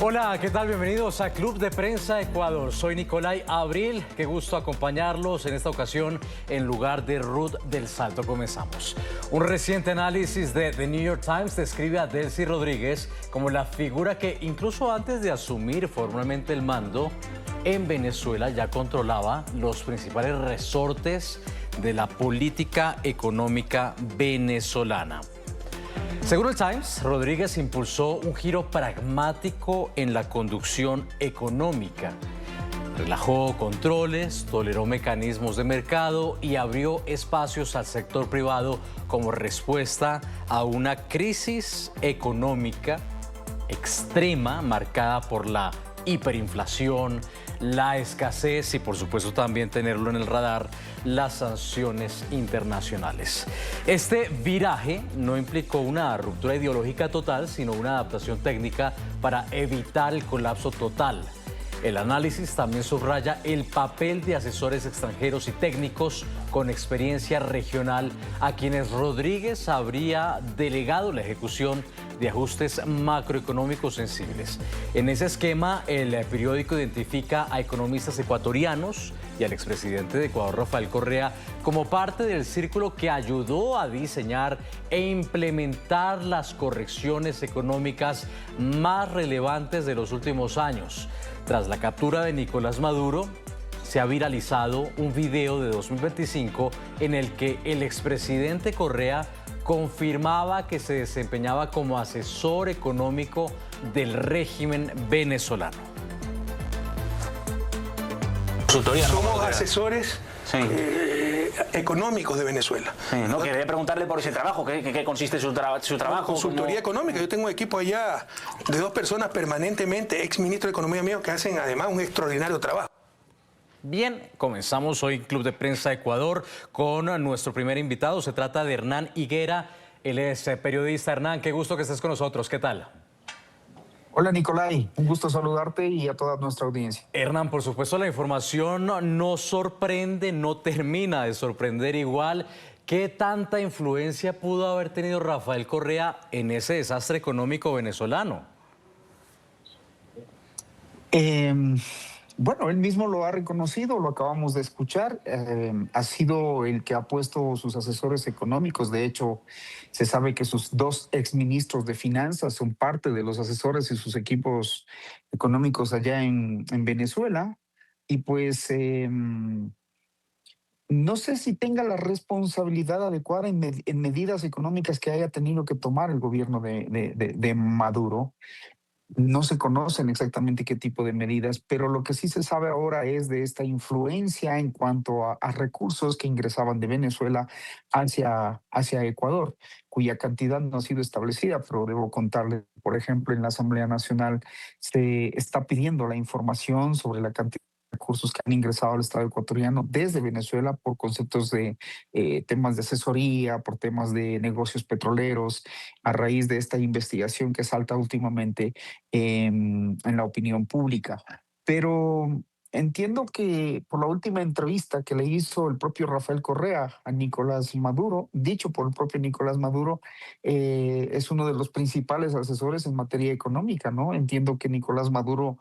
Hola, ¿qué tal? Bienvenidos a Club de Prensa Ecuador. Soy Nicolai Abril. Qué gusto acompañarlos en esta ocasión en lugar de Ruth del Salto. Comenzamos. Un reciente análisis de The New York Times describe a Delcy Rodríguez como la figura que incluso antes de asumir formalmente el mando en Venezuela ya controlaba los principales resortes de la política económica venezolana. Según el Times, Rodríguez impulsó un giro pragmático en la conducción económica. Relajó controles, toleró mecanismos de mercado y abrió espacios al sector privado como respuesta a una crisis económica extrema marcada por la hiperinflación, la escasez y por supuesto también tenerlo en el radar, las sanciones internacionales. Este viraje no implicó una ruptura ideológica total, sino una adaptación técnica para evitar el colapso total. El análisis también subraya el papel de asesores extranjeros y técnicos con experiencia regional a quienes Rodríguez habría delegado la ejecución de ajustes macroeconómicos sensibles. En ese esquema, el periódico identifica a economistas ecuatorianos y al expresidente de Ecuador, Rafael Correa, como parte del círculo que ayudó a diseñar e implementar las correcciones económicas más relevantes de los últimos años. Tras la captura de Nicolás Maduro, se ha viralizado un video de 2025 en el que el expresidente Correa confirmaba que se desempeñaba como asesor económico del régimen venezolano. Somos asesores económicos de Venezuela. Sí, no, quería preguntarle por ese trabajo, ¿qué consiste su trabajo? Consultoría económica. Yo tengo un equipo allá de 2 personas permanentemente, ex ministro de Economía mío, que hacen además un extraordinario trabajo. Bien, comenzamos hoy Club de Prensa Ecuador con nuestro primer invitado. Se trata de Hernán Higuera. Él es periodista. Hernán, qué gusto que estés con nosotros. ¿Qué tal? Hola Nicolai, un gusto saludarte y a toda nuestra audiencia. Hernán, por supuesto la información no sorprende, no termina de sorprender igual. ¿Qué tanta influencia pudo haber tenido Rafael Correa en ese desastre económico venezolano? Bueno, él mismo lo ha reconocido, lo acabamos de escuchar. Ha sido el que ha puesto sus asesores económicos. De hecho, se sabe que sus 2 exministros de finanzas son parte de los asesores y sus equipos económicos allá en Venezuela. Y pues no sé si tenga la responsabilidad adecuada en medidas económicas que haya tenido que tomar el gobierno de Maduro. No se conocen exactamente qué tipo de medidas, pero lo que sí se sabe ahora es de esta influencia en cuanto a recursos que ingresaban de Venezuela hacia Ecuador, cuya cantidad no ha sido establecida, pero debo contarle, por ejemplo, en la Asamblea Nacional se está pidiendo la información sobre la cantidad de recursos que han ingresado al Estado ecuatoriano desde Venezuela por conceptos de temas de asesoría, por temas de negocios petroleros, a raíz de esta investigación que salta últimamente en la opinión pública. Pero entiendo que por la última entrevista que le hizo el propio Rafael Correa a Nicolás Maduro, dicho por el propio Nicolás Maduro, es uno de los principales asesores en materia económica, ¿no? Entiendo que Nicolás Maduro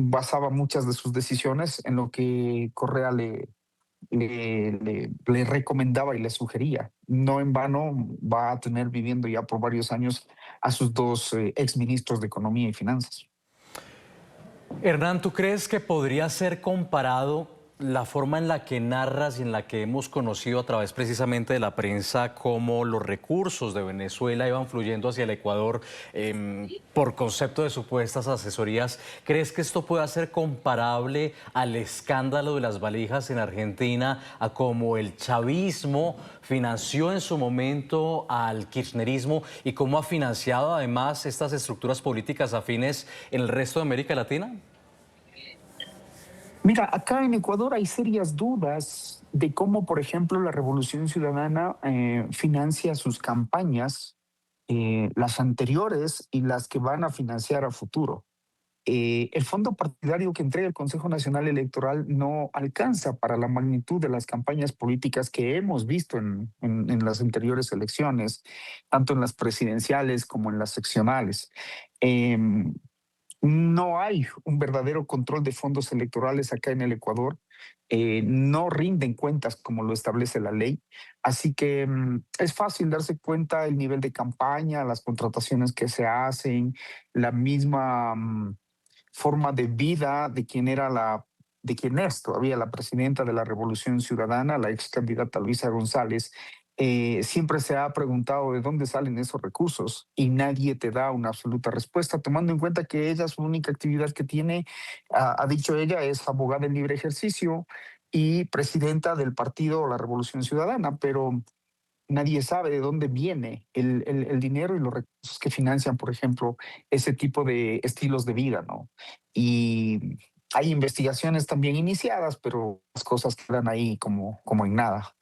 basaba muchas de sus decisiones en lo que Correa le recomendaba y le sugería. No en vano va a tener viviendo ya por varios años a sus 2 exministros de Economía y Finanzas. Hernán, ¿tú crees que podría ser comparado la forma en la que narras y en la que hemos conocido a través precisamente de la prensa cómo los recursos de Venezuela iban fluyendo hacia el Ecuador por concepto de supuestas asesorías? ¿Crees que esto pueda ser comparable al escándalo de las valijas en Argentina, a cómo el chavismo financió en su momento al kirchnerismo y cómo ha financiado además estas estructuras políticas afines en el resto de América Latina? Mira, acá en Ecuador hay serias dudas de cómo, por ejemplo, la Revolución Ciudadana financia sus campañas, las anteriores y las que van a financiar a futuro. El fondo partidario que entrega el Consejo Nacional Electoral no alcanza para la magnitud de las campañas políticas que hemos visto en las anteriores elecciones, tanto en las presidenciales como en las seccionales. No hay un verdadero control de fondos electorales acá en el Ecuador. No rinden cuentas como lo establece la ley. Así que es fácil darse cuenta el nivel de campaña, las contrataciones que se hacen, la misma forma de vida de quien es todavía la presidenta de la Revolución Ciudadana, la ex candidata Luisa González. Siempre se ha preguntado de dónde salen esos recursos y nadie te da una absoluta respuesta, tomando en cuenta que ella su única actividad que tiene, ha dicho ella, es abogada en libre ejercicio y presidenta del partido La Revolución Ciudadana, pero nadie sabe de dónde viene el dinero y los recursos que financian, por ejemplo, ese tipo de estilos de vida, ¿no? Y hay investigaciones también iniciadas, pero las cosas quedan ahí como en nada.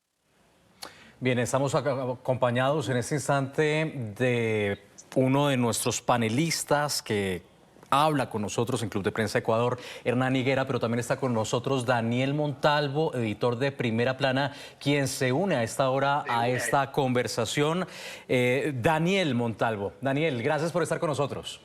Bien, estamos acompañados en este instante de uno de nuestros panelistas que habla con nosotros en Club de Prensa Ecuador, Hernán Higuera, pero también está con nosotros Daniel Montalvo, editor de Primera Plana, quien se une a esta hora a esta conversación. Daniel Montalvo. Daniel, gracias por estar con nosotros.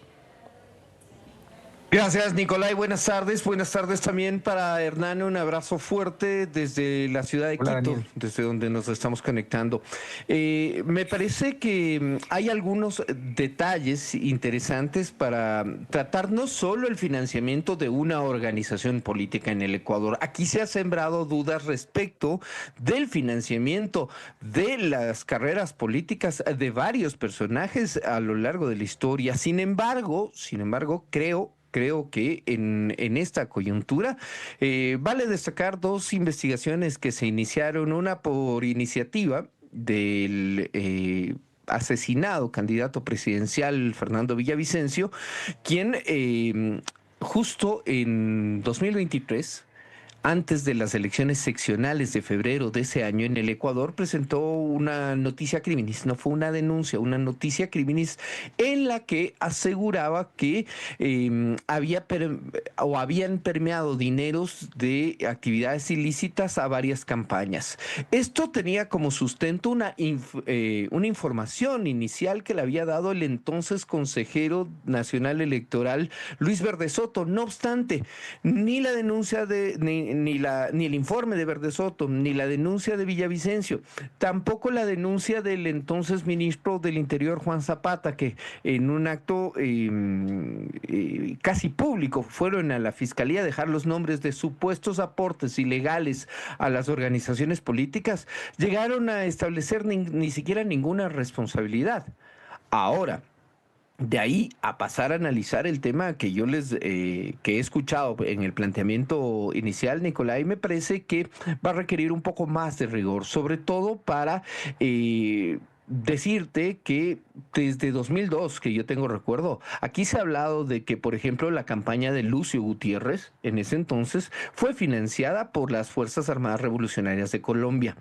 Gracias, Nicolai. Buenas tardes. Buenas tardes también para Hernán. Un abrazo fuerte desde la ciudad de Hola, Quito, Daniel. desde donde nos estamos conectando. Me parece que hay algunos detalles interesantes para tratar no solo el financiamiento de una organización política en el Ecuador. Aquí se ha sembrado dudas respecto del financiamiento de las carreras políticas de varios personajes a lo largo de la historia. Sin embargo, creo que en esta coyuntura vale destacar dos investigaciones que se iniciaron, una por iniciativa del asesinado candidato presidencial Fernando Villavicencio, quien justo en 2023, antes de las elecciones seccionales de febrero de ese año en el Ecuador, presentó una noticia criminis, no fue una denuncia, una noticia criminis en la que aseguraba que habían permeado dineros de actividades ilícitas a varias campañas. Esto tenía como sustento una información inicial que le había dado el entonces consejero nacional electoral Luis Verde Soto. No obstante, ni la denuncia ni el informe de Verde Soto, ni la denuncia de Villavicencio, tampoco la denuncia del entonces ministro del Interior, Juan Zapata, que en un acto casi público fueron a la fiscalía a dejar los nombres de supuestos aportes ilegales a las organizaciones políticas, llegaron a establecer ni siquiera ninguna responsabilidad. Ahora, de ahí a pasar a analizar el tema que yo que he escuchado en el planteamiento inicial, Nicolai, me parece que va a requerir un poco más de rigor, sobre todo para decirte que desde 2002, que yo tengo recuerdo, aquí se ha hablado de que, por ejemplo, la campaña de Lucio Gutiérrez, en ese entonces, fue financiada por las Fuerzas Armadas Revolucionarias de Colombia.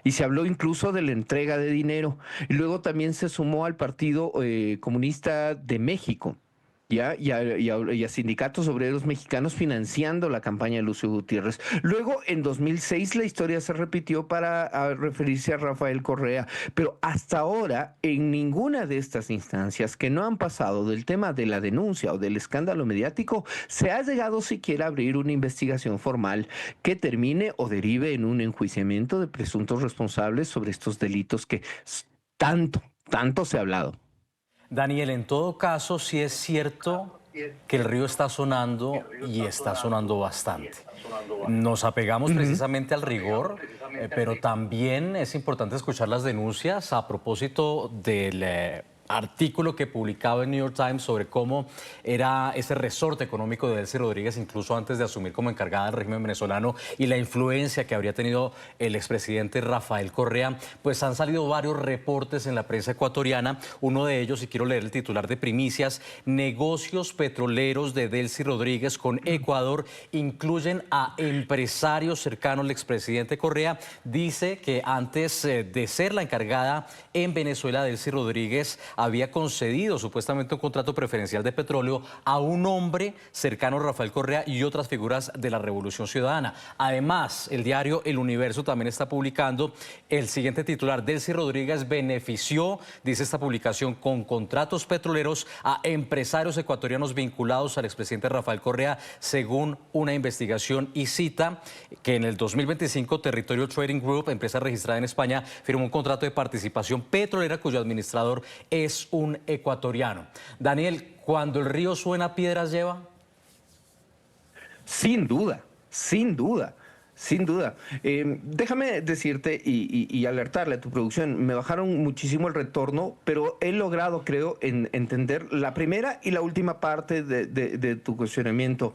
Y se habló incluso de la entrega de dinero. Y luego también se sumó al Partido Comunista de México. ¿Ya? Y a sindicatos obreros mexicanos financiando la campaña de Lucio Gutiérrez. Luego, en 2006, la historia se repitió para referirse a Rafael Correa, pero hasta ahora, en ninguna de estas instancias que no han pasado del tema de la denuncia o del escándalo mediático, se ha llegado siquiera a abrir una investigación formal que termine o derive en un enjuiciamiento de presuntos responsables sobre estos delitos que tanto se ha hablado. Daniel, en todo caso, sí es cierto que el río está sonando y está sonando bastante. Nos apegamos precisamente al rigor, pero también es importante escuchar las denuncias a propósito del artículo que publicaba el New York Times sobre cómo era ese resorte económico de Delcy Rodríguez, incluso antes de asumir como encargada del régimen venezolano, y la influencia que habría tenido el expresidente Rafael Correa. Pues han salido varios reportes en la prensa ecuatoriana, uno de ellos, y quiero leer el titular de Primicias: negocios petroleros de Delcy Rodríguez con Ecuador incluyen a empresarios cercanos al expresidente Correa. Dice que antes de ser la encargada en Venezuela, Delcy Rodríguez había concedido supuestamente un contrato preferencial de petróleo a un hombre cercano a Rafael Correa y otras figuras de la Revolución Ciudadana. Además, el diario El Universo también está publicando el siguiente titular: Delcy Rodríguez benefició, dice esta publicación, con contratos petroleros a empresarios ecuatorianos vinculados al expresidente Rafael Correa, según una investigación, y cita que en el 2025 Territorio Trading Group, empresa registrada en España, firmó un contrato de participación petrolera cuyo administrador es un ecuatoriano. Daniel, ¿cuando el río suena, piedras lleva? Sin duda, sin duda. Sin duda. Déjame decirte y alertarle a tu producción, me bajaron muchísimo el retorno, pero he logrado, creo, entender la primera y la última parte de tu cuestionamiento.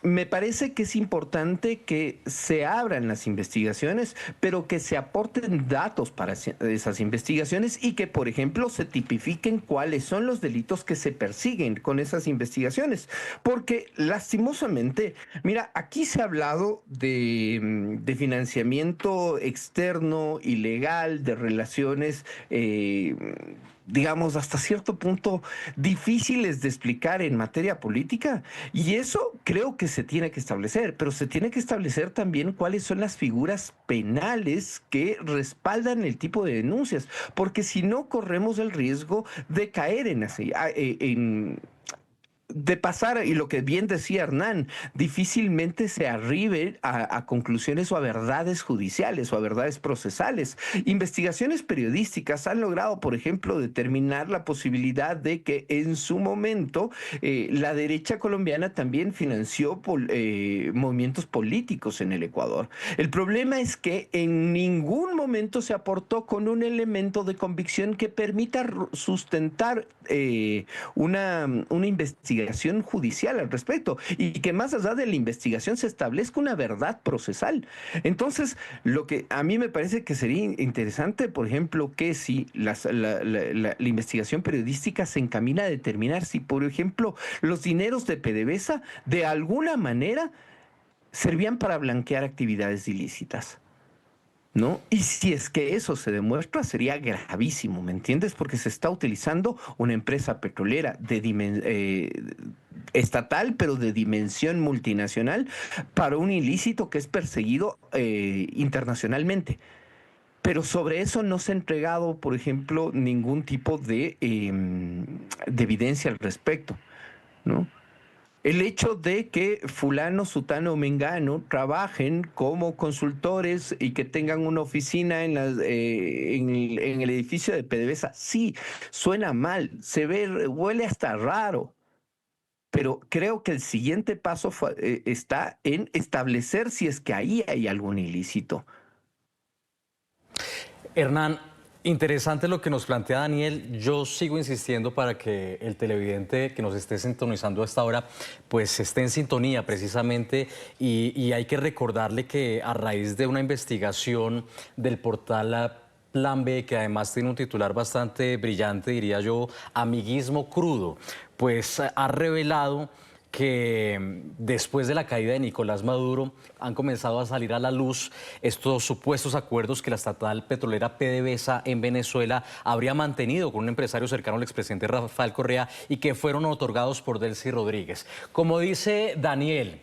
Me parece que es importante que se abran las investigaciones, pero que se aporten datos para esas investigaciones y que, por ejemplo, se tipifiquen cuáles son los delitos que se persiguen con esas investigaciones. Porque, lastimosamente, mira, aquí se ha hablado de financiamiento externo, ilegal, de relaciones digamos, hasta cierto punto difíciles de explicar en materia política. Y eso creo que se tiene que establecer, pero se tiene que establecer también cuáles son las figuras penales que respaldan el tipo de denuncias, porque si no corremos el riesgo de caer de pasar, y lo que bien decía Hernán, difícilmente se arribe a conclusiones o a verdades judiciales o a verdades procesales. Investigaciones periodísticas han logrado, por ejemplo, determinar la posibilidad de que en su momento la derecha colombiana también financió movimientos políticos en el Ecuador. El problema es que en ningún momento se aportó con un elemento de convicción que permita sustentar una investigación judicial al respecto y que más allá de la investigación se establezca una verdad procesal. Entonces, lo que a mí me parece que sería interesante, por ejemplo, que si la investigación periodística se encamina a determinar si, por ejemplo, los dineros de PDVSA de alguna manera servían para blanquear actividades ilícitas, ¿no? Y si es que eso se demuestra, sería gravísimo, ¿me entiendes? Porque se está utilizando una empresa petrolera estatal, pero de dimensión multinacional, para un ilícito que es perseguido internacionalmente. Pero sobre eso no se ha entregado, por ejemplo, ningún tipo de evidencia al respecto, ¿no? El hecho de que fulano, sutano o mengano trabajen como consultores y que tengan una oficina en el edificio de PDVSA, sí, suena mal, huele hasta raro. Pero creo que el siguiente paso está en establecer si es que ahí hay algún ilícito. Hernán, interesante lo que nos plantea Daniel. Yo sigo insistiendo para que el televidente que nos esté sintonizando a esta hora pues esté en sintonía precisamente, y hay que recordarle que a raíz de una investigación del portal Plan B, que además tiene un titular bastante brillante, diría yo, Amiguismo Crudo, pues ha revelado que después de la caída de Nicolás Maduro han comenzado a salir a la luz estos supuestos acuerdos que la estatal petrolera PDVSA en Venezuela habría mantenido con un empresario cercano al expresidente Rafael Correa y que fueron otorgados por Delcy Rodríguez. Como dice Daniel,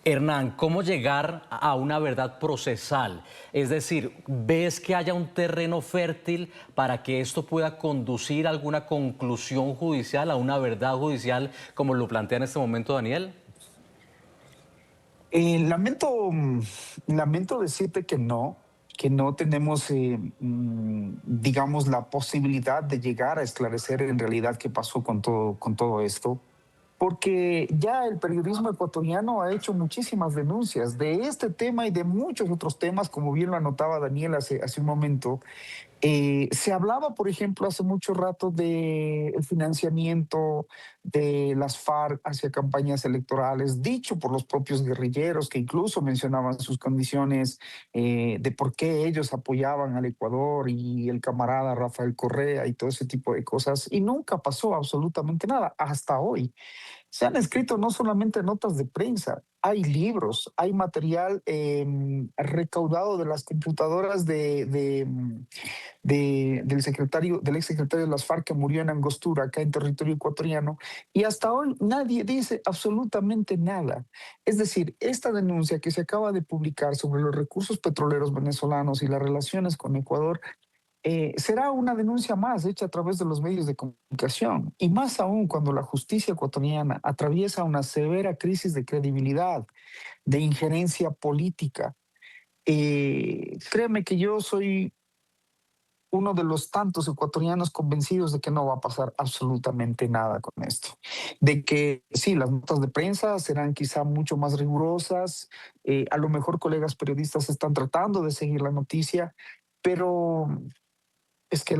Hernán, ¿cómo llegar a una verdad procesal? Es decir, ¿ves que haya un terreno fértil para que esto pueda conducir a alguna conclusión judicial, a una verdad judicial, como lo plantea en este momento Daniel? Lamento decirte que no tenemos, digamos, la posibilidad de llegar a esclarecer en realidad qué pasó con todo esto. Porque ya el periodismo ecuatoriano ha hecho muchísimas denuncias de este tema y de muchos otros temas, como bien lo anotaba Daniel hace un momento. Se hablaba, por ejemplo, hace mucho rato del financiamiento de las FARC hacia campañas electorales, dicho por los propios guerrilleros, que incluso mencionaban sus condiciones de por qué ellos apoyaban al Ecuador y el camarada Rafael Correa y todo ese tipo de cosas. Y nunca pasó absolutamente nada hasta hoy. Se han escrito no solamente notas de prensa, hay libros, hay material recaudado de las computadoras del ex secretario de las FARC que murió en Angostura, acá en territorio ecuatoriano, y hasta hoy nadie dice absolutamente nada. Es decir, esta denuncia que se acaba de publicar sobre los recursos petroleros venezolanos y las relaciones con Ecuador será una denuncia más hecha a través de los medios de comunicación, y más aún cuando la justicia ecuatoriana atraviesa una severa crisis de credibilidad, de injerencia política. Créeme que yo soy uno de los tantos ecuatorianos convencidos de que no va a pasar absolutamente nada con esto. De que sí, las notas de prensa serán quizá mucho más rigurosas, a lo mejor colegas periodistas están tratando de seguir la noticia, pero es que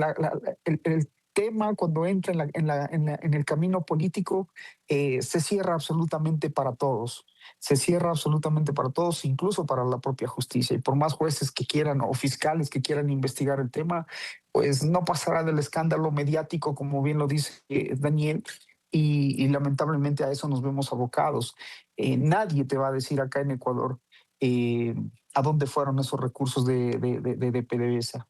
el tema cuando entra en el camino político se cierra absolutamente para todos. Se cierra absolutamente para todos, incluso para la propia justicia. Y por más jueces que quieran o fiscales que quieran investigar el tema, pues no pasará del escándalo mediático, como bien lo dice Daniel, y lamentablemente a eso nos vemos abocados. Nadie te va a decir acá en Ecuador a dónde fueron esos recursos de PDVSA.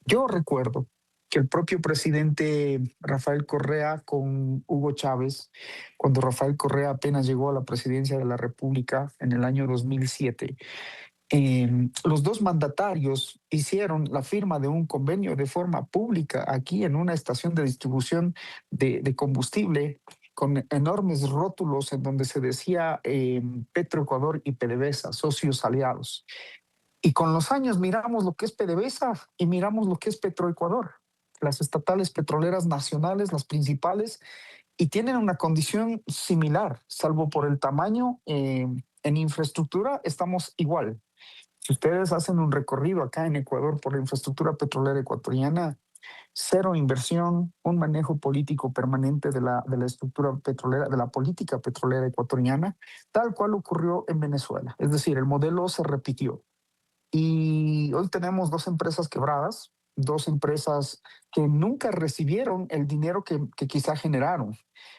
Yo recuerdo que el propio presidente Rafael Correa con Hugo Chávez, cuando Rafael Correa apenas llegó a la presidencia de la República en el año 2007, los dos mandatarios hicieron la firma de un convenio de forma pública aquí en una estación de distribución de combustible con enormes rótulos en donde se decía Petroecuador y PDVSA, socios aliados. Y con los años miramos lo que es PDVSA y miramos lo que es Petroecuador, las estatales petroleras nacionales, las principales, y tienen una condición similar, salvo por el tamaño. En infraestructura estamos igual. Si ustedes hacen un recorrido acá en Ecuador por la infraestructura petrolera ecuatoriana, cero inversión, un manejo político permanente de la estructura petrolera, de la política petrolera ecuatoriana, tal cual ocurrió en Venezuela. Es decir, el modelo se repitió. Y hoy tenemos dos empresas quebradas, dos empresas que nunca recibieron el dinero que quizá generaron.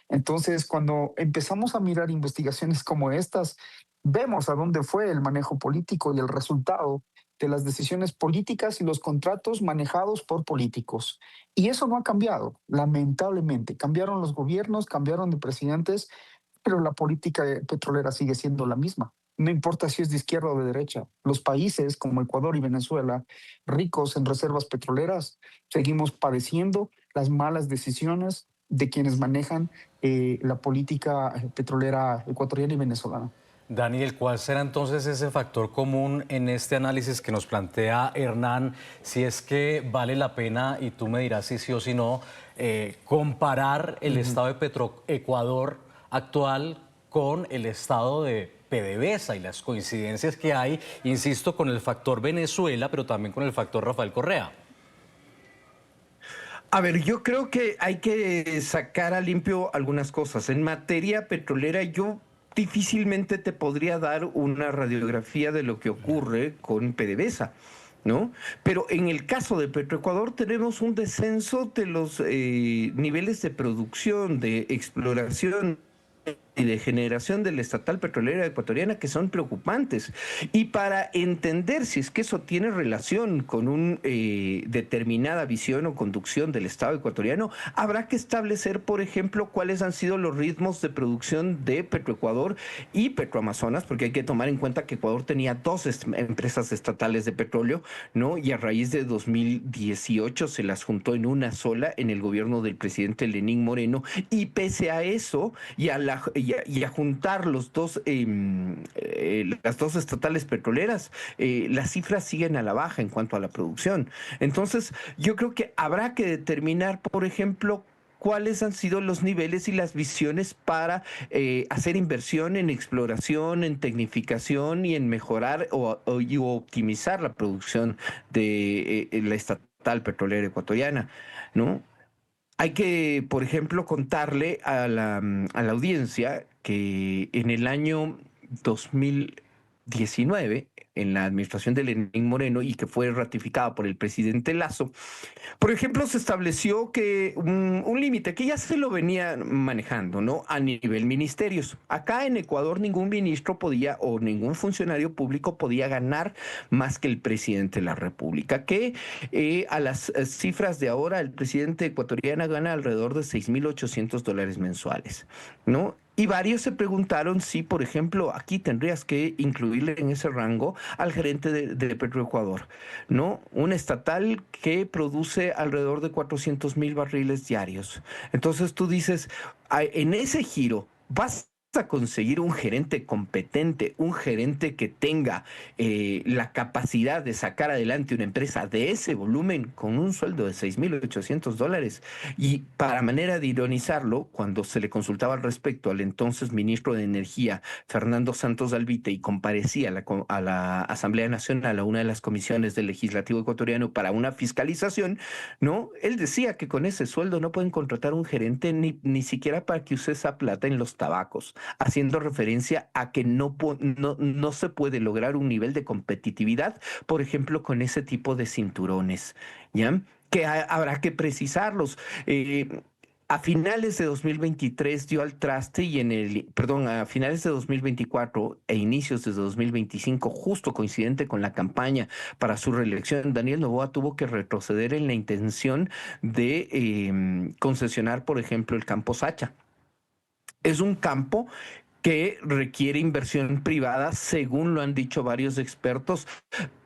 Entonces, cuando empezamos a mirar investigaciones como estas, vemos a dónde fue el manejo político y el resultado de las decisiones políticas y los contratos manejados por políticos. Y eso no ha cambiado, lamentablemente. Cambiaron los gobiernos, cambiaron de presidentes, pero la política petrolera sigue siendo la misma. No importa si es de izquierda o de derecha. Los países como Ecuador y Venezuela, ricos en reservas petroleras, seguimos padeciendo las malas decisiones de quienes manejan la política petrolera ecuatoriana y venezolana. Daniel, ¿cuál será entonces ese factor común en este análisis que nos plantea Hernán? Si es que vale la pena, y tú me dirás si sí o si no, comparar el estado de Petroecuador actual con el estado de PDVSA y las coincidencias que hay, insisto, con el factor Venezuela, pero también con el factor Rafael Correa. A ver, yo creo que hay que sacar a limpio algunas cosas. En materia petrolera, yo difícilmente te podría dar una radiografía de lo que ocurre con PDVSA, ¿no? Pero en el caso de Petroecuador tenemos un descenso de los niveles de producción, de exploración y de generación de la estatal petrolera ecuatoriana que son preocupantes. Y para entender si es que eso tiene relación con una determinada visión o conducción del Estado ecuatoriano, habrá que establecer, por ejemplo, cuáles han sido los ritmos de producción de Petroecuador y Petroamazonas, porque hay que tomar en cuenta que Ecuador tenía dos empresas estatales de petróleo, ¿no? Y a raíz de 2018 se las juntó en una sola en el gobierno del presidente Lenín Moreno, y pese a eso y a juntar los dos, las dos estatales petroleras, las cifras siguen a la baja en cuanto a la producción. Entonces, yo creo que habrá que determinar, por ejemplo, cuáles han sido los niveles y las visiones para hacer inversión en exploración, en tecnificación y en mejorar o optimizar la producción de la estatal petrolera ecuatoriana, ¿no? Hay que, por ejemplo, contarle a la audiencia que en el año 2000 2019, en la administración de Lenín Moreno y que fue ratificada por el presidente Lazo, por ejemplo, se estableció que un límite que ya se lo venía manejando, ¿no? A nivel ministerios. Acá en Ecuador ningún ministro podía o ningún funcionario público podía ganar más que el presidente de la República, que a las cifras de ahora el presidente ecuatoriano gana alrededor de $6,800 mensuales, ¿no? Y varios se preguntaron si, por ejemplo, aquí tendrías que incluirle en ese rango al gerente de Petroecuador, ¿no? Un estatal que produce alrededor de 400,000 barriles diarios. Entonces tú dices, en ese giro, vas a conseguir un gerente competente, un gerente que tenga la capacidad de sacar adelante una empresa de ese volumen con un sueldo de $6,800. Y para manera de ironizarlo, cuando se le consultaba al respecto al entonces ministro de Energía, Fernando Santos Alvite, y comparecía a la Asamblea Nacional, a una de las comisiones del Legislativo ecuatoriano para una fiscalización, ¿no? Él decía que con ese sueldo no pueden contratar un gerente ni siquiera para que use esa plata en los tabacos, haciendo referencia a que no se puede lograr un nivel de competitividad, por ejemplo, con ese tipo de cinturones, ¿ya? Que habrá que precisarlos. A finales de 2023 dio al traste a finales de 2024 e inicios de 2025, justo coincidente con la campaña para su reelección, Daniel Noboa tuvo que retroceder en la intención de concesionar, por ejemplo, el campo Sacha. Es un campo que requiere inversión privada, según lo han dicho varios expertos,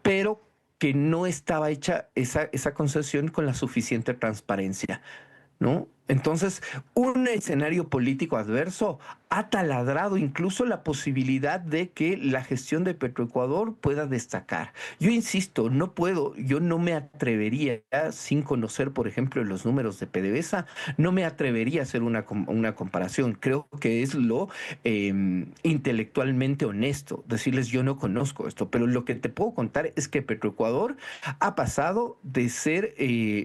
pero que no estaba hecha esa concesión con la suficiente transparencia, ¿no? Entonces, un escenario político adverso ha taladrado incluso la posibilidad de que la gestión de Petroecuador pueda destacar. Yo insisto, yo no me atrevería, sin conocer, por ejemplo, los números de PDVSA, no me atrevería a hacer una comparación. Creo que es lo intelectualmente honesto decirles yo no conozco esto, pero lo que te puedo contar es que Petroecuador ha pasado de ser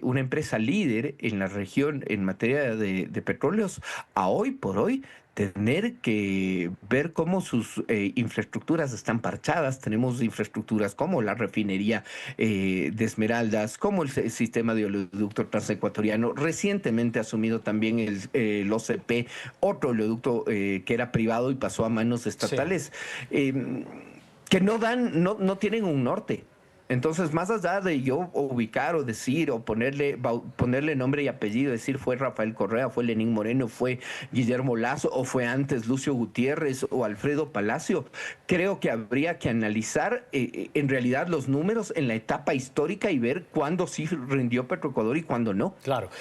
una empresa líder en la región en materia de petróleos a hoy por hoy tener que ver cómo sus infraestructuras están parchadas. Tenemos infraestructuras como la refinería de Esmeraldas, como el sistema de oleoducto transecuatoriano. Recientemente ha asumido también el OCP, otro oleoducto que era privado y pasó a manos estatales, que no tienen un norte. Entonces, más allá de yo ubicar o decir o ponerle nombre y apellido, decir fue Rafael Correa, fue Lenín Moreno, fue Guillermo Lazo o fue antes Lucio Gutiérrez o Alfredo Palacio, creo que habría que analizar en realidad los números en la etapa histórica y ver cuándo sí rindió Petroecuador y cuándo no. Claro.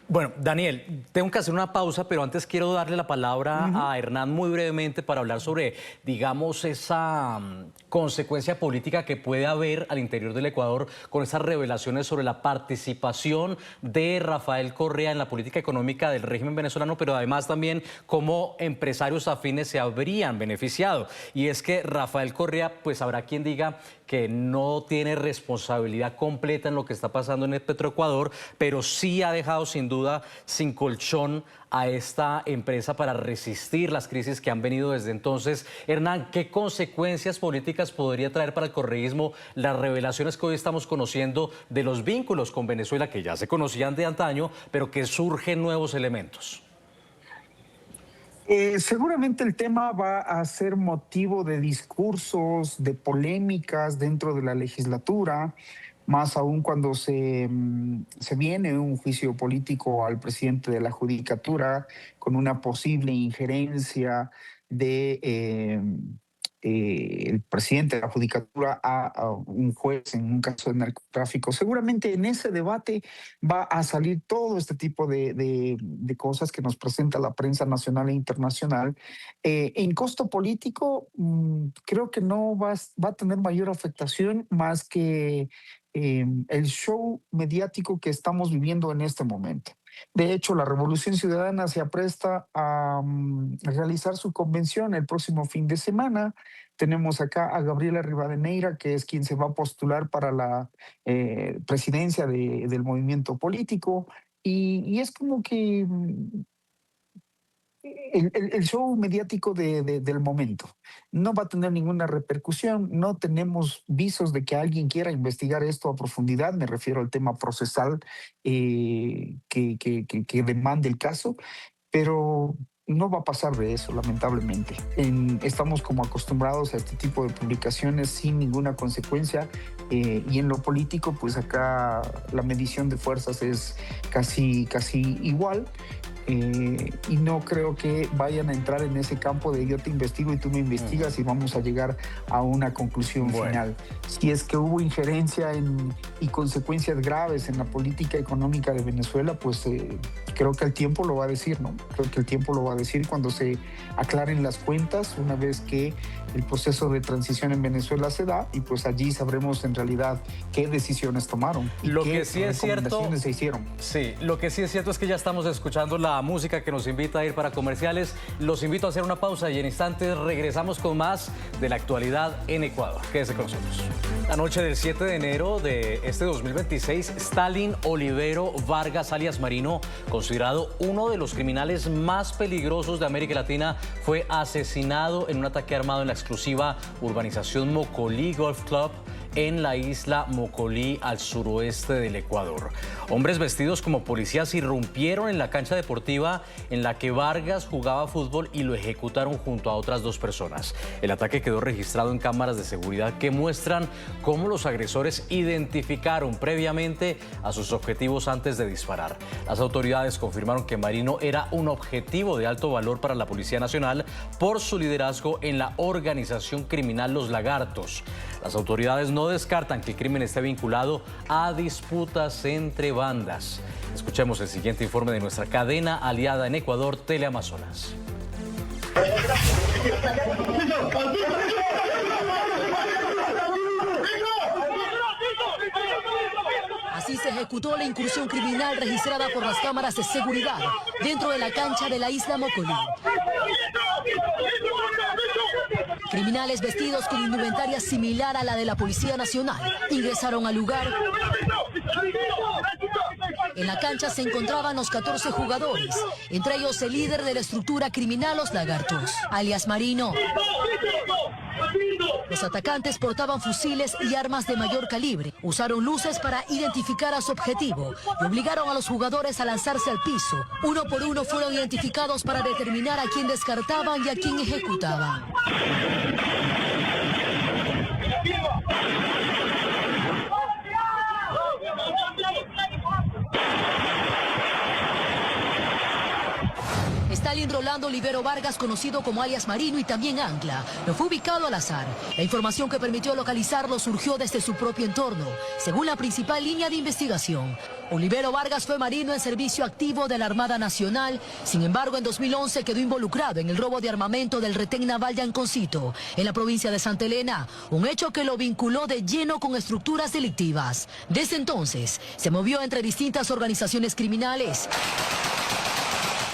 Bueno, Daniel, tengo que hacer una pausa, pero antes quiero darle la palabra a Hernán muy brevemente para hablar sobre, digamos, esa consecuencia política que puede haber al interior del Ecuador con esas revelaciones sobre la participación de Rafael Correa en la política económica del régimen venezolano, pero además también cómo empresarios afines se habrían beneficiado. Y es que Rafael Correa, pues habrá quien diga que no tiene responsabilidad completa en lo que está pasando en el Petroecuador, pero sí ha dejado sin duda sin colchón a esta empresa para resistir las crisis que han venido desde entonces. Hernán, ¿qué consecuencias políticas podría traer para el correísmo las revelaciones que hoy estamos conociendo de los vínculos con Venezuela, que ya se conocían de antaño, pero que surgen nuevos elementos? Seguramente el tema va a ser motivo de discursos, de polémicas dentro de la legislatura, más aún cuando se viene un juicio político al presidente de la Judicatura con una posible injerencia de el presidente de la Judicatura a un juez en un caso de narcotráfico. Seguramente en ese debate va a salir todo este tipo de cosas que nos presenta la prensa nacional e internacional. En costo político, creo que no va a tener mayor afectación más que el show mediático que estamos viviendo en este momento. De hecho, la Revolución Ciudadana se apresta a realizar su convención el próximo fin de semana. Tenemos acá a Gabriela Rivadeneira, que es quien se va a postular para la presidencia del movimiento político. Y es como que el show mediático del momento. No va a tener ninguna repercusión, no tenemos visos de que alguien quiera investigar esto a profundidad, me refiero al tema procesal que demande el caso, pero no va a pasar de eso, lamentablemente. Estamos como acostumbrados a este tipo de publicaciones sin ninguna consecuencia, y en lo político, pues acá la medición de fuerzas es casi igual. Y no creo que vayan a entrar en ese campo de yo te investigo y tú me investigas y vamos a llegar a una conclusión final. Si es que hubo injerencia y consecuencias graves en la política económica de Venezuela, pues creo que el tiempo lo va a decir, ¿no? Creo que el tiempo lo va a decir cuando se aclaren las cuentas, una vez que el proceso de transición en Venezuela se da, y pues allí sabremos en realidad qué decisiones tomaron y lo qué que sí es cierto, se hicieron. Sí, lo que sí es cierto es que ya estamos escuchando la música que nos invita a ir para comerciales. Los invito a hacer una pausa y en instantes regresamos con más de la actualidad en Ecuador. Quédese con nosotros. La noche del 7 de enero de este 2026, Stalin Olivero Vargas, alias Marino, considerado uno de los criminales más peligrosos de América Latina, fue asesinado en un ataque armado en la exclusiva urbanización Mocolí Golf Club en la isla Mocolí, al suroeste del Ecuador. Hombres vestidos como policías irrumpieron en la cancha deportiva en la que Vargas jugaba fútbol y lo ejecutaron junto a otras 2 personas. El ataque quedó registrado en cámaras de seguridad que muestran cómo los agresores identificaron previamente a sus objetivos antes de disparar. Las autoridades confirmaron que Marino era un objetivo de alto valor para la Policía Nacional por su liderazgo en la organización criminal Los Lagartos. Las autoridades no descartan que el crimen esté vinculado a disputas entre bandas. Escuchemos el siguiente informe de nuestra cadena aliada en Ecuador, Teleamazonas. Así se ejecutó la incursión criminal registrada por las cámaras de seguridad dentro de la cancha de la isla Mocolí. Criminales vestidos con indumentaria similar a la de la Policía Nacional ingresaron al lugar. En la cancha se encontraban los 14 jugadores, entre ellos el líder de la estructura criminal Los Lagartos, alias Marino. Los atacantes portaban fusiles y armas de mayor calibre. Usaron luces para identificar a su objetivo y obligaron a los jugadores a lanzarse al piso. Uno por uno fueron identificados para determinar a quién descartaban y a quién ejecutaban. Stalin Rolando Olivero Vargas, conocido como alias Marino y también Ancla, no fue ubicado al azar. La información que permitió localizarlo surgió desde su propio entorno, según la principal línea de investigación. Olivero Vargas fue marino en servicio activo de la Armada Nacional. Sin embargo, en 2011 quedó involucrado en el robo de armamento del retén naval Yanconcito, en la provincia de Santa Elena, un hecho que lo vinculó de lleno con estructuras delictivas. Desde entonces, se movió entre distintas organizaciones criminales.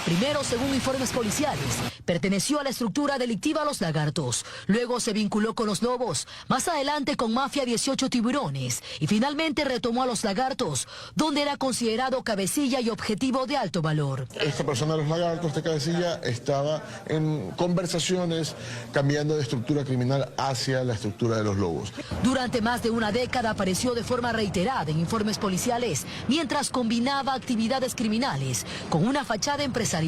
Primero, según informes policiales, perteneció a la estructura delictiva Los Lagartos. Luego se vinculó con Los Lobos. Más adelante con Mafia 18 Tiburones. Y finalmente retomó a Los Lagartos, donde era considerado cabecilla y objetivo de alto valor. Esta persona de Los Lagartos, esta cabecilla, estaba en conversaciones cambiando de estructura criminal hacia la estructura de Los Lobos. Durante más de una década apareció de forma reiterada en informes policiales, mientras combinaba actividades criminales con una fachada empresarial,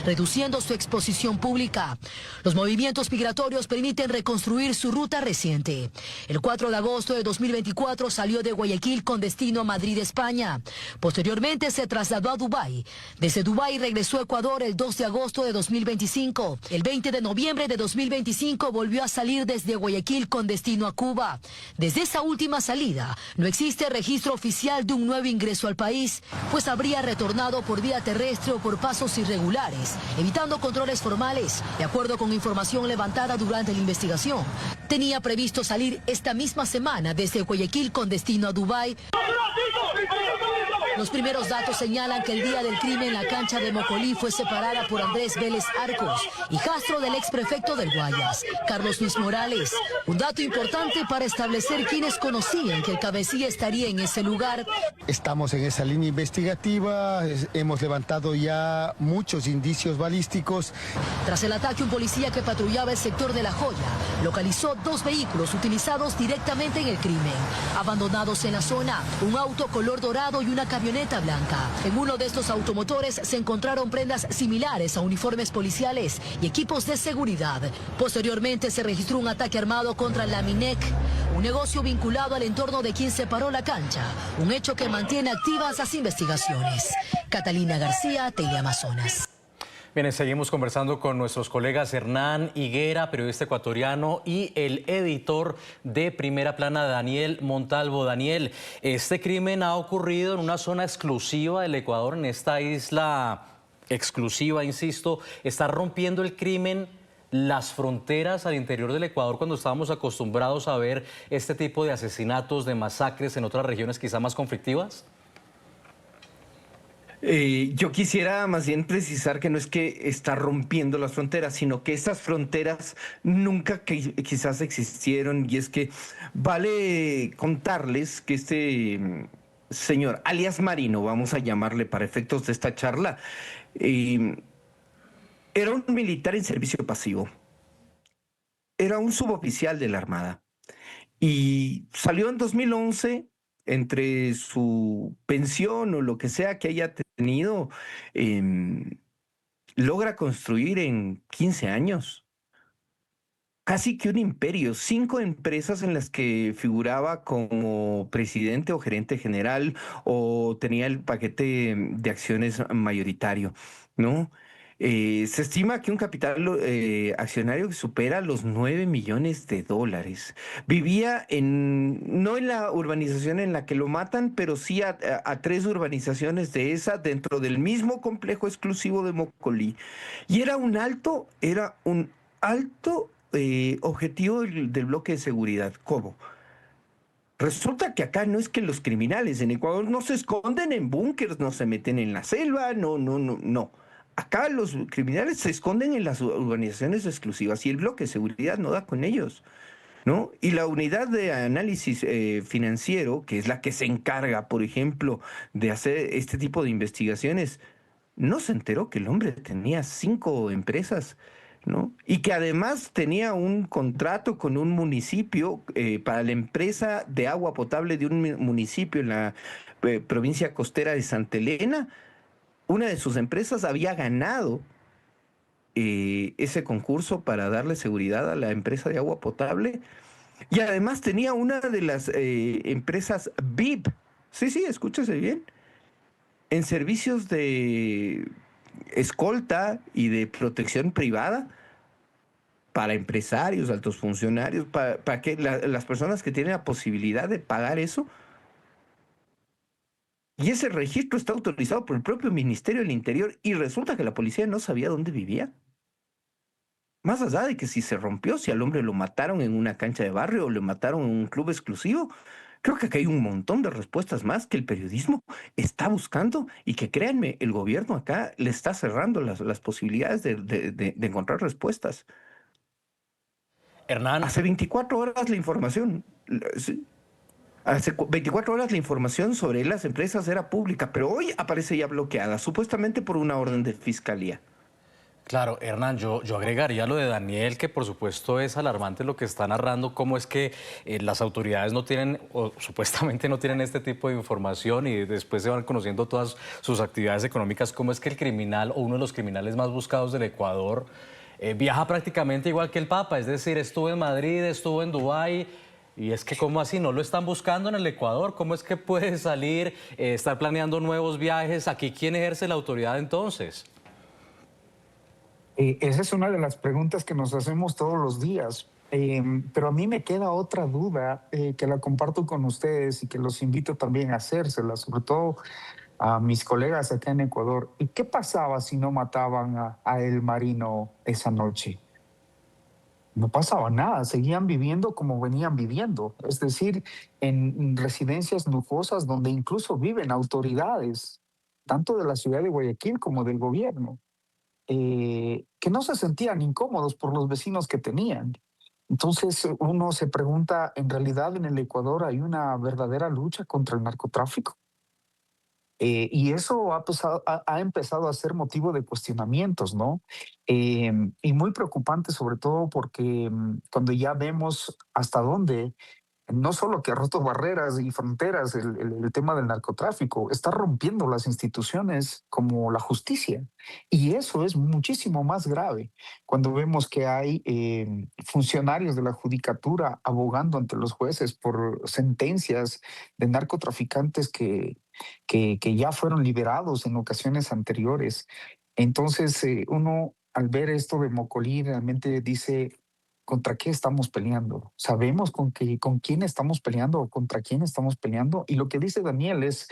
reduciendo su exposición pública. Los movimientos migratorios permiten reconstruir su ruta reciente. El 4 de agosto de 2024 salió de Guayaquil con destino a Madrid, España. Posteriormente se trasladó a Dubái. Desde Dubái regresó a Ecuador el 2 de agosto de 2025. El 20 de noviembre de 2025 volvió a salir desde Guayaquil con destino a Cuba. Desde esa última salida no existe registro oficial de un nuevo ingreso al país, pues habría retornado por vía terrestre o por pasos irregulares, evitando controles formales. De acuerdo con información levantada durante la investigación, tenía previsto salir esta misma semana desde Guayaquil con destino a Dubái. Los primeros datos señalan que el día del crimen la cancha de Mocolí fue separada por Andrés Vélez Arcos, hijastro del exprefecto del Guayas, Carlos Luis Morales. Un dato importante para establecer quiénes conocían que el cabecilla estaría en ese lugar. Estamos en esa línea investigativa, hemos levantado ya muchos indicios balísticos. Tras el ataque, un policía que patrullaba el sector de La Joya localizó 2 vehículos utilizados directamente en el crimen, abandonados en la zona, un auto color dorado y una camioneta blanca. En uno de estos automotores se encontraron prendas similares a uniformes policiales y equipos de seguridad. Posteriormente se registró un ataque armado contra la Minec, un negocio vinculado al entorno de quien separó la cancha, un hecho que mantiene activas las investigaciones. Catalina García, Teleamazonas. Bien, seguimos conversando con nuestros colegas Hernán Higuera, periodista ecuatoriano, y el editor de Primera Plana, Daniel Montalvo. Daniel, este crimen ha ocurrido en una zona exclusiva del Ecuador, en esta isla exclusiva, insisto. ¿Está rompiendo el crimen las fronteras al interior del Ecuador cuando estábamos acostumbrados a ver este tipo de asesinatos, de masacres en otras regiones quizá más conflictivas? Yo quisiera más bien precisar que no es que está rompiendo las fronteras, sino que estas fronteras nunca quizás existieron, y es que vale contarles que este señor, alias Marino, vamos a llamarle para efectos de esta charla, era un militar en servicio pasivo, era un suboficial de la Armada y salió en 2011. Entre su pensión o lo que sea que haya tenido, logra construir en 15 años casi que un imperio, 5 empresas en las que figuraba como presidente o gerente general o tenía el paquete de acciones mayoritario, ¿no? Se estima que un capital accionario que supera los $9 millones. Vivía no en la urbanización en la que lo matan, pero sí a 3 urbanizaciones de esa dentro del mismo complejo exclusivo de Mocolí. Y era un alto objetivo del bloque de seguridad. ¿Cómo? Resulta que acá no es que los criminales en Ecuador no se esconden en búnkers, no se meten en la selva, no. Acá los criminales se esconden en las urbanizaciones exclusivas y el bloque de seguridad no da con ellos, ¿no? Y la unidad de análisis financiero, que es la que se encarga, por ejemplo, de hacer este tipo de investigaciones, no se enteró que el hombre tenía 5 empresas, ¿no? Y que además tenía un contrato con un municipio para la empresa de agua potable de un municipio en la provincia costera de Santa Elena. Una de sus empresas había ganado ese concurso para darle seguridad a la empresa de agua potable y además tenía una de las empresas VIP, sí, escúchese bien, en servicios de escolta y de protección privada para empresarios, altos funcionarios, para que las personas que tienen la posibilidad de pagar eso. Y ese registro está autorizado por el propio Ministerio del Interior y resulta que la policía no sabía dónde vivía. Más allá de que si se rompió, si al hombre lo mataron en una cancha de barrio o lo mataron en un club exclusivo, creo que acá hay un montón de respuestas más que el periodismo está buscando y que créanme, el gobierno acá le está cerrando las posibilidades de encontrar respuestas. Hernán. Hace 24 horas la información... Hace 24 horas la información sobre las empresas era pública, pero hoy aparece ya bloqueada, supuestamente por una orden de fiscalía. Claro, Hernán, yo agregaría lo de Daniel, que por supuesto es alarmante lo que está narrando, cómo es que las autoridades no tienen, o supuestamente no tienen este tipo de información y después se van conociendo todas sus actividades económicas, cómo es que el criminal o uno de los criminales más buscados del Ecuador viaja prácticamente igual que el Papa, es decir, estuvo en Madrid, estuvo en Dubái. Y es que, ¿cómo así? ¿No lo están buscando en el Ecuador? ¿Cómo es que puede salir, estar planeando nuevos viajes? ¿Aquí quién ejerce la autoridad entonces? Esa es una de las preguntas que nos hacemos todos los días. Pero a mí me queda otra duda que la comparto con ustedes y que los invito también a hacérsela, sobre todo a mis colegas acá en Ecuador. ¿Y qué pasaba si no mataban a El Marino esa noche? No pasaba nada, seguían viviendo como venían viviendo, es decir, en residencias lujosas donde incluso viven autoridades, tanto de la ciudad de Guayaquil como del gobierno, que no se sentían incómodos por los vecinos que tenían. Entonces uno se pregunta, ¿en realidad en el Ecuador hay una verdadera lucha contra el narcotráfico? Y eso ha empezado a ser motivo de cuestionamientos, ¿no? Y muy preocupante sobre todo porque cuando ya vemos hasta dónde no solo que ha roto barreras y fronteras, el tema del narcotráfico, está rompiendo las instituciones como la justicia. Y eso es muchísimo más grave cuando vemos que hay funcionarios de la judicatura abogando ante los jueces por sentencias de narcotraficantes que ya fueron liberados en ocasiones anteriores. Entonces, uno al ver esto de Mocolí realmente dice, ¿contra qué estamos peleando? ¿Sabemos con quién estamos peleando o contra quién estamos peleando? Y lo que dice Daniel es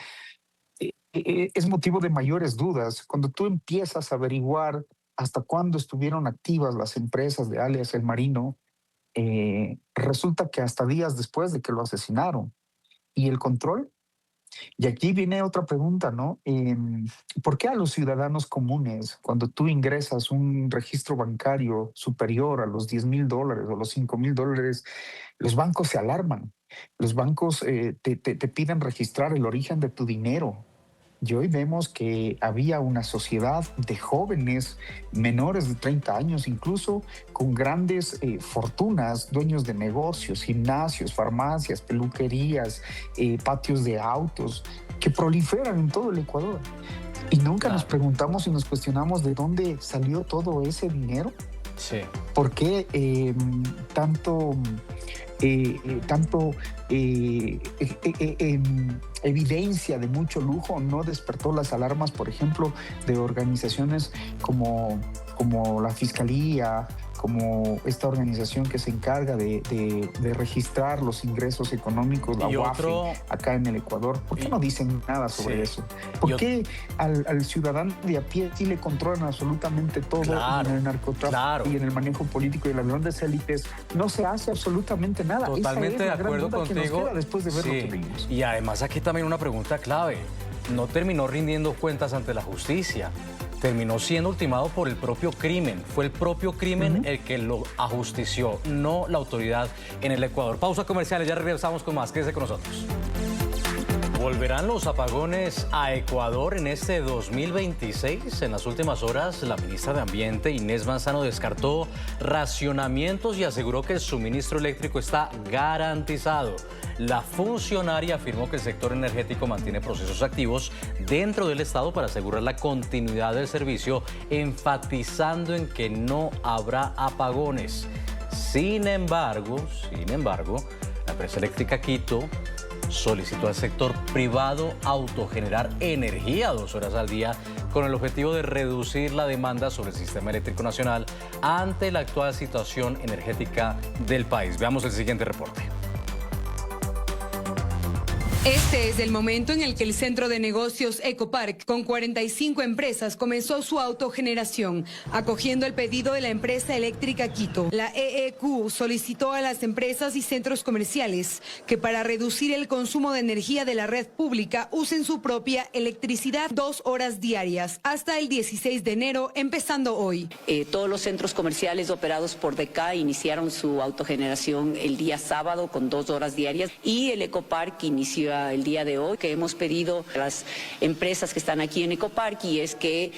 motivo de mayores dudas. Cuando tú empiezas a averiguar hasta cuándo estuvieron activas las empresas de alias El Marino, resulta que hasta días después de que lo asesinaron. ¿Y el control? Y aquí viene otra pregunta, ¿no? ¿Por qué a los ciudadanos comunes, cuando tú ingresas un registro bancario superior a los $10,000 o los $5,000, los bancos se alarman? Los bancos te piden registrar el origen de tu dinero. Y hoy vemos que había una sociedad de jóvenes menores de 30 años, incluso con grandes fortunas, dueños de negocios, gimnasios, farmacias, peluquerías, patios de autos, que proliferan en todo el Ecuador. Y nunca nos preguntamos y nos cuestionamos de dónde salió todo ese dinero. Sí. ¿Por qué tanto evidencia de mucho lujo no despertó las alarmas, por ejemplo, de organizaciones como la Fiscalía, como esta organización que se encarga de registrar los ingresos económicos, la UAFI, acá en el Ecuador? ¿Por qué no dicen nada sobre eso? ¿Por qué al ciudadano de a pie sí le controlan absolutamente todo en el narcotráfico y en el manejo político de las grandes élites? No se hace absolutamente nada. Totalmente de acuerdo contigo. Después de ver lo que vimos. Y además aquí también una pregunta clave. No terminó rindiendo cuentas ante la justicia. Terminó siendo ultimado por el propio crimen. Fue el propio crimen el que lo ajustició, no la autoridad en el Ecuador. Pausa comercial, ya regresamos con más. Quédese con nosotros. ¿Volverán los apagones a Ecuador en este 2026? En las últimas horas, la ministra de Ambiente, Inés Manzano, descartó racionamientos y aseguró que el suministro eléctrico está garantizado. La funcionaria afirmó que el sector energético mantiene procesos activos dentro del Estado para asegurar la continuidad del servicio, enfatizando en que no habrá apagones. Sin embargo, la empresa eléctrica Quito solicitó al sector privado autogenerar energía 2 horas al día con el objetivo de reducir la demanda sobre el sistema eléctrico nacional ante la actual situación energética del país. Veamos el siguiente reporte. Este es el momento en el que el centro de negocios Ecopark, con 45 empresas, comenzó su autogeneración, acogiendo el pedido de la empresa eléctrica Quito. La EEQ solicitó a las empresas y centros comerciales que para reducir el consumo de energía de la red pública usen su propia electricidad 2 horas diarias, hasta el 16 de enero, empezando hoy. Todos los centros comerciales operados por DECA iniciaron su autogeneración el día sábado con 2 horas diarias y el Ecopark inició el día de hoy, que hemos pedido a las empresas que están aquí en Ecopark, y es que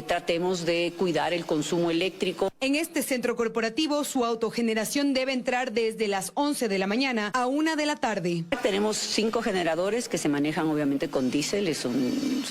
tratemos de cuidar el consumo eléctrico. En este centro corporativo, su autogeneración debe entrar desde las 11 de la mañana a 1 de la tarde. Tenemos 5 generadores que se manejan obviamente con diésel, son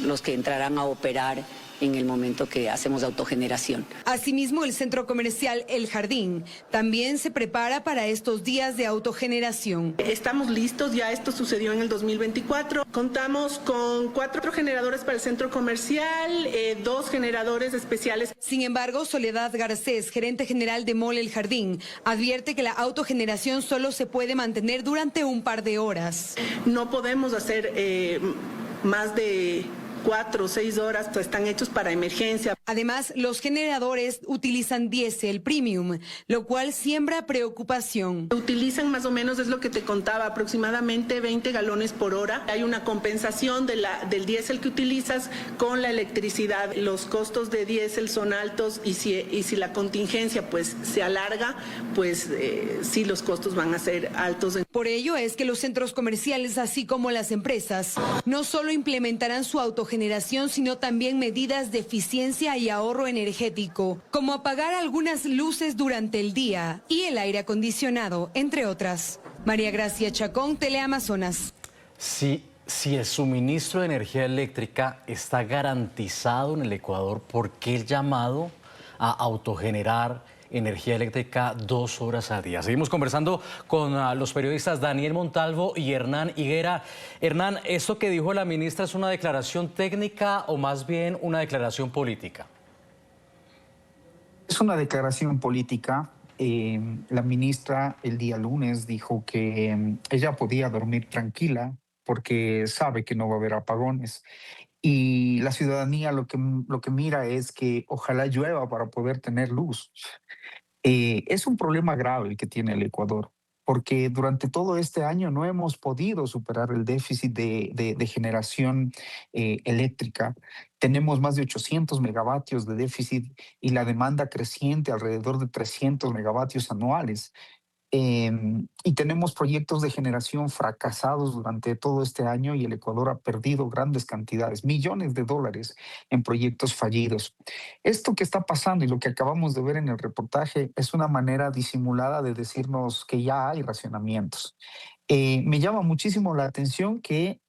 los que entrarán a operar en el momento que hacemos autogeneración. Asimismo, el centro comercial El Jardín también se prepara para estos días de autogeneración. Estamos listos, ya esto sucedió en el 2024. Contamos con 4 generadores para el centro comercial, 2 generadores especiales. Sin embargo, Soledad Garcés, gerente general de Mall El Jardín, advierte que la autogeneración solo se puede mantener durante un par de horas. No podemos hacer más de 4 o 6 horas, pues están hechos para emergencia. Además, los generadores utilizan diésel premium, lo cual siembra preocupación. Utilizan más o menos, es lo que te contaba, aproximadamente 20 galones por hora. Hay una compensación del diésel que utilizas con la electricidad. Los costos de diésel son altos y si la contingencia pues se alarga, pues sí los costos van a ser altos. Por ello es que los centros comerciales, así como las empresas, no solo implementarán su autogeneración, sino también medidas de eficiencia y ahorro energético, como apagar algunas luces durante el día y el aire acondicionado, entre otras. María Gracia Chacón, Teleamazonas. Si el suministro de energía eléctrica está garantizado en el Ecuador, ¿por qué el llamado a autogenerar energía eléctrica 2 horas al día? Seguimos conversando con los periodistas Daniel Montalvo y Hernán Higuera. Hernán, ¿esto que dijo la ministra es una declaración técnica o más bien una declaración política? Es una declaración política. La ministra el día lunes dijo que ella podía dormir tranquila porque sabe que no va a haber apagones. Y la ciudadanía lo que mira es que ojalá llueva para poder tener luz. Es un problema grave el que tiene el Ecuador, porque durante todo este año no hemos podido superar el déficit de generación eléctrica. Tenemos más de 800 megavatios de déficit y la demanda creciente alrededor de 300 megavatios anuales. Y tenemos proyectos de generación fracasados durante todo este año y el Ecuador ha perdido grandes cantidades, millones de dólares en proyectos fallidos. Esto que está pasando y lo que acabamos de ver en el reportaje es una manera disimulada de decirnos que ya hay racionamientos. Me llama muchísimo la atención que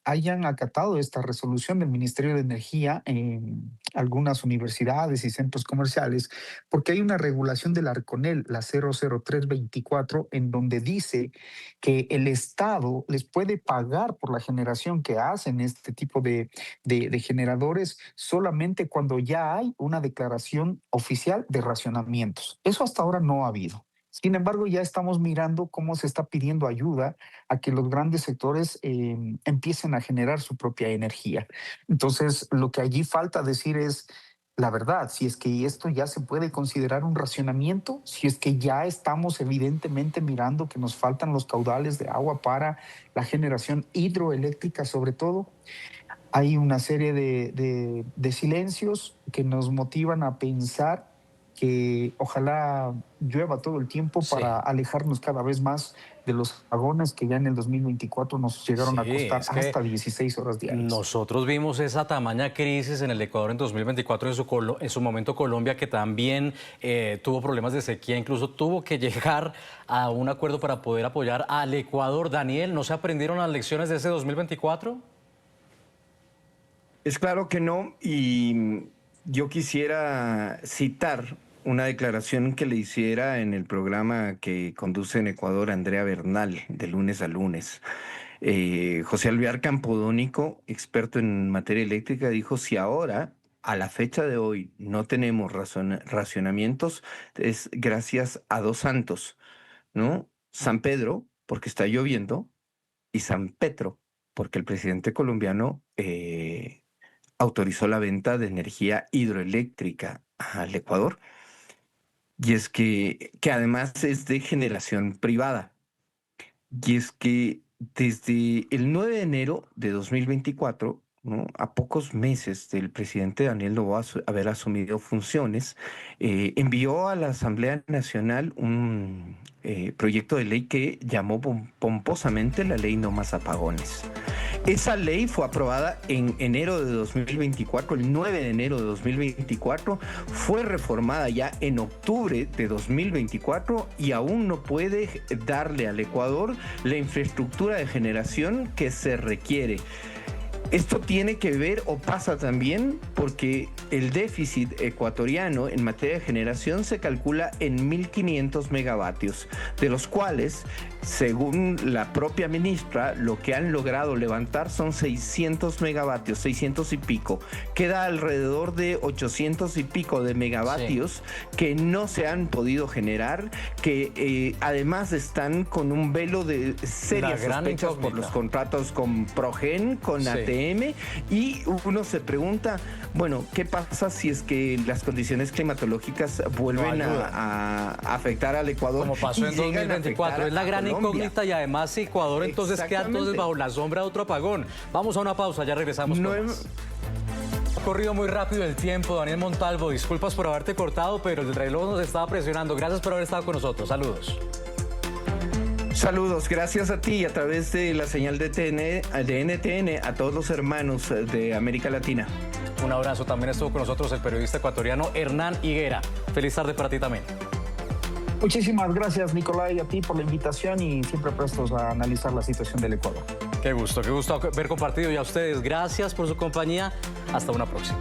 hayan acatado esta resolución del Ministerio de Energía en algunas universidades y centros comerciales, porque hay una regulación del Arconel, la 00324, en donde dice que el Estado les puede pagar por la generación que hacen este tipo de generadores solamente cuando ya hay una declaración oficial de racionamientos. Eso hasta ahora no ha habido. Sin embargo, ya estamos mirando cómo se está pidiendo ayuda a que los grandes sectores empiecen a generar su propia energía. Entonces, lo que allí falta decir es la verdad, si es que esto ya se puede considerar un racionamiento, si es que ya estamos evidentemente mirando que nos faltan los caudales de agua para la generación hidroeléctrica sobre todo. Hay una serie de silencios que nos motivan a pensar que ojalá llueva todo el tiempo para alejarnos cada vez más de los apagones que ya en el 2024 nos llegaron a costar hasta 16 horas diarias. Nosotros vimos esa tamaña crisis en el Ecuador en 2024, en su momento Colombia, que también tuvo problemas de sequía, incluso tuvo que llegar a un acuerdo para poder apoyar al Ecuador. Daniel, ¿no se aprendieron las lecciones de ese 2024? Es claro que no, y yo quisiera citar una declaración que le hiciera en el programa que conduce en Ecuador Andrea Bernal, de lunes a lunes. José Alvear Campodónico, experto en materia eléctrica, dijo: si ahora, a la fecha de hoy, no tenemos racionamientos, es gracias a dos santos, ¿no? San Pedro, porque está lloviendo, y San Petro, porque el presidente colombiano autorizó la venta de energía hidroeléctrica al Ecuador. Y es que además es de generación privada. Y es que desde el 9 de enero de 2024, ¿no?, a pocos meses del presidente Daniel Noboa haber asumido funciones, envió a la Asamblea Nacional un proyecto de ley que llamó pomposamente la Ley No Más Apagones. Esa ley fue aprobada en enero de 2024, el 9 de enero de 2024, fue reformada ya en octubre de 2024 y aún no puede darle al Ecuador la infraestructura de generación que se requiere. Esto tiene que ver o pasa también porque el déficit ecuatoriano en materia de generación se calcula en 1.500 megavatios, de los cuales, según la propia ministra, lo que han logrado levantar son 600 megavatios, 600 y pico. Queda alrededor de 800 y pico de megavatios que no se han podido generar, que además están con un velo de serias sospechas por los contratos con Progen, con ATM PM, y uno se pregunta, bueno, ¿qué pasa si es que las condiciones climatológicas vuelven a afectar al Ecuador? Como pasó en 2024, es la gran incógnita, y además Ecuador entonces queda bajo la sombra de otro apagón. Vamos a una pausa, ya regresamos con más. Ha corrido muy rápido el tiempo, Daniel Montalvo, disculpas por haberte cortado, pero el reloj nos estaba presionando. Gracias por haber estado con nosotros, saludos. Saludos, gracias a ti, a través de la señal de NTN, a todos los hermanos de América Latina. Un abrazo, también estuvo con nosotros el periodista ecuatoriano Hernán Higuera. Feliz tarde para ti también. Muchísimas gracias, Nicolai, a ti por la invitación y siempre prestos a analizar la situación del Ecuador. Qué gusto haber compartido, y a ustedes gracias por su compañía. Hasta una próxima.